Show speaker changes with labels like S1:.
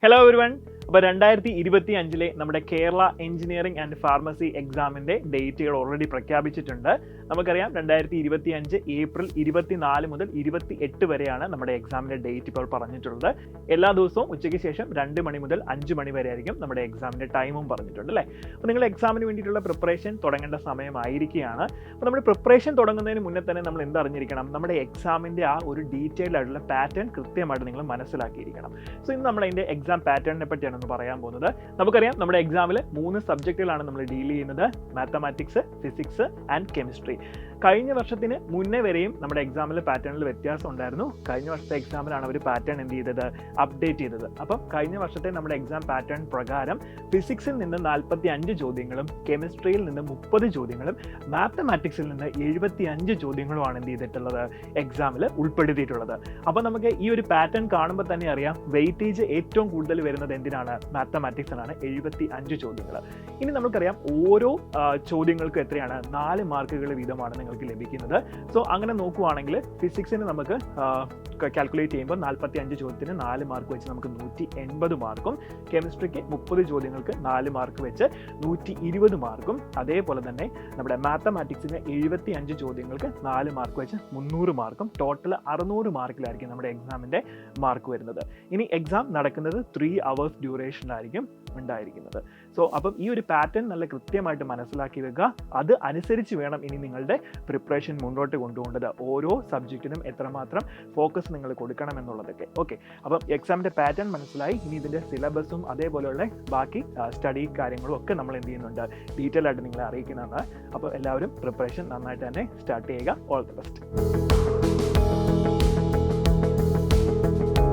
S1: Hello everyone. അപ്പോൾ 2025 നമ്മുടെ Kerala engineering and pharmacy എക്സാമിൻ്റെ ഡേറ്റുകൾ ഓൾറെഡി പ്രഖ്യാപിച്ചിട്ടുണ്ട്. നമുക്കറിയാം 2025 ഏപ്രിൽ 24 മുതൽ 28 വരെയാണ് നമ്മുടെ എക്സാമിൻ്റെ ഡേറ്റ് ഇപ്പോൾ പറഞ്ഞിട്ടുള്ളത്. എല്ലാ ദിവസവും ഉച്ചയ്ക്ക് ശേഷം 2 മണി മുതൽ 5 മണി വരെ ആയിരിക്കും നമ്മുടെ എക്സാമിൻ്റെ ടൈമും പറഞ്ഞിട്ടുണ്ട് അല്ലേ. അപ്പോൾ നിങ്ങൾ എക്സാമിന് വേണ്ടിയിട്ടുള്ള പ്രിപ്പറേഷൻ തുടങ്ങേണ്ട സമയമായിരിക്കുകയാണ്. അപ്പോൾ നമ്മൾ പ്രിപ്പറേഷൻ തുടങ്ങുന്നതിന് മുന്നേ തന്നെ നമ്മൾ എന്തറിഞ്ഞിരിക്കണം, നമ്മുടെ എക്സാമിൻ്റെ ആ ഒരു ഡീറ്റെയിൽഡ് ആയിട്ടുള്ള പാറ്റേൺ കൃത്യമായിട്ട് നിങ്ങൾ മനസ്സിലാക്കിയിരിക്കണം. സോ ഇന്ന് നമ്മൾ അതിൻ്റെ എക്സാം പാറ്റേണിനെ പറ്റിയാണ് പറയാൻ പോകുന്നത്. നമുക്കറിയാം നമ്മുടെ എക്സാമിൽ 3 സബ്ജക്റ്റുകളാണ് നമ്മൾ ഡീൽ ചെയ്യുന്നത്: മാത്തമാറ്റിക്സ്, ഫിസിക്സ് ആൻഡ് കെമിസ്ട്രി. കഴിഞ്ഞ വർഷത്തിന് മുന്നേ വരെയും നമ്മുടെ എക്സാമിൽ പാറ്റേണിൽ വ്യത്യാസം ഉണ്ടായിരുന്നു. കഴിഞ്ഞ വർഷത്തെ എക്സാമിലാണ് അവർ പാറ്റേൺ എന്ത് ചെയ്തത്, അപ്ഡേറ്റ് ചെയ്തത്. അപ്പം കഴിഞ്ഞ വർഷത്തെ നമ്മുടെ എക്സാം പാറ്റേൺ പ്രകാരം ഫിസിക്സിൽ നിന്ന് 45 ചോദ്യങ്ങളും കെമിസ്ട്രിയിൽ നിന്ന് 30 ചോദ്യങ്ങളും മാത്തമാറ്റിക്സിൽ നിന്ന് 75 ചോദ്യങ്ങളുമാണ് എന്ത് ചെയ്തിട്ടുള്ളത്, എക്സാമിൽ ഉൾപ്പെടുത്തിയിട്ടുള്ളത്. അപ്പോൾ നമുക്ക് ഈ ഒരു പാറ്റേൺ കാണുമ്പോൾ തന്നെ അറിയാം വെയിറ്റേജ് ഏറ്റവും കൂടുതൽ വരുന്നത് എന്തിനാണ്, മാത്തമാറ്റിക്സിനാണ്, 75 ചോദ്യങ്ങൾ. ഇനി നമുക്കറിയാം ഓരോ ചോദ്യങ്ങൾക്കും എത്രയാണ്, 4 മാർക്കുകൾ വീതമാണ് നിങ്ങൾക്ക് ലഭിക്കുന്നത്. സോ അങ്ങനെ നോക്കുവാണെങ്കിൽ ഫിസിക്സിന് നമുക്ക് കാൽക്കുലേറ്റ് ചെയ്യുമ്പോൾ 45 ചോദ്യത്തിന് 4 മാർക്ക് വെച്ച് നമുക്ക് 180 മാർക്കും, കെമിസ്ട്രിക്ക് 30 ചോദ്യങ്ങൾക്ക് 4 മാർക്ക് വെച്ച് 120 മാർക്കും, അതേപോലെ തന്നെ നമ്മുടെ മാത്തമാറ്റിക്സിന് 75 ചോദ്യങ്ങൾക്ക് 4 മാർക്ക് വെച്ച് 300 മാർക്കും, ടോട്ടൽ 600 മാർക്കിലായിരിക്കും നമ്മുടെ എക്സാമിൻ്റെ മാർക്ക് വരുന്നത്. ഇനി എക്സാം നടക്കുന്നത് 3 hours ഡ്യൂറേഷനിലായിരിക്കും ഉണ്ടായിരിക്കുന്നത്. സോ അപ്പം ഈ ഒരു പാറ്റേൺ നല്ല കൃത്യമായിട്ട് മനസ്സിലാക്കി വെക്കുക. അത് അനുസരിച്ച് വേണം ഇനി നിങ്ങളുടെ പ്രിപ്പറേഷൻ മുന്നോട്ട് കൊണ്ടുപോകേണ്ടത്. ഓരോ സബ്ജക്റ്റിനും എത്രമാത്രം ഫോക്കസ് നിങ്ങൾ കൊടുക്കണം എന്നുള്ളതൊക്കെ. ഓക്കെ, അപ്പം എക്സാമിൻ്റെ പാറ്റേൺ മനസ്സിലായി. ഇനി ഇതിൻ്റെ സിലബസും അതേപോലെയുള്ള ബാക്കി സ്റ്റഡി കാര്യങ്ങളും ഒക്കെ നമ്മൾ എന്ത് ചെയ്യുന്നുണ്ട്, ഡീറ്റെയിൽ ആയിട്ട് നിങ്ങളെ അറിയിക്കുന്നതാണ്. അപ്പോൾ എല്ലാവരും പ്രിപ്പറേഷൻ നന്നായിട്ട് തന്നെ സ്റ്റാർട്ട് ചെയ്യുക. All the best.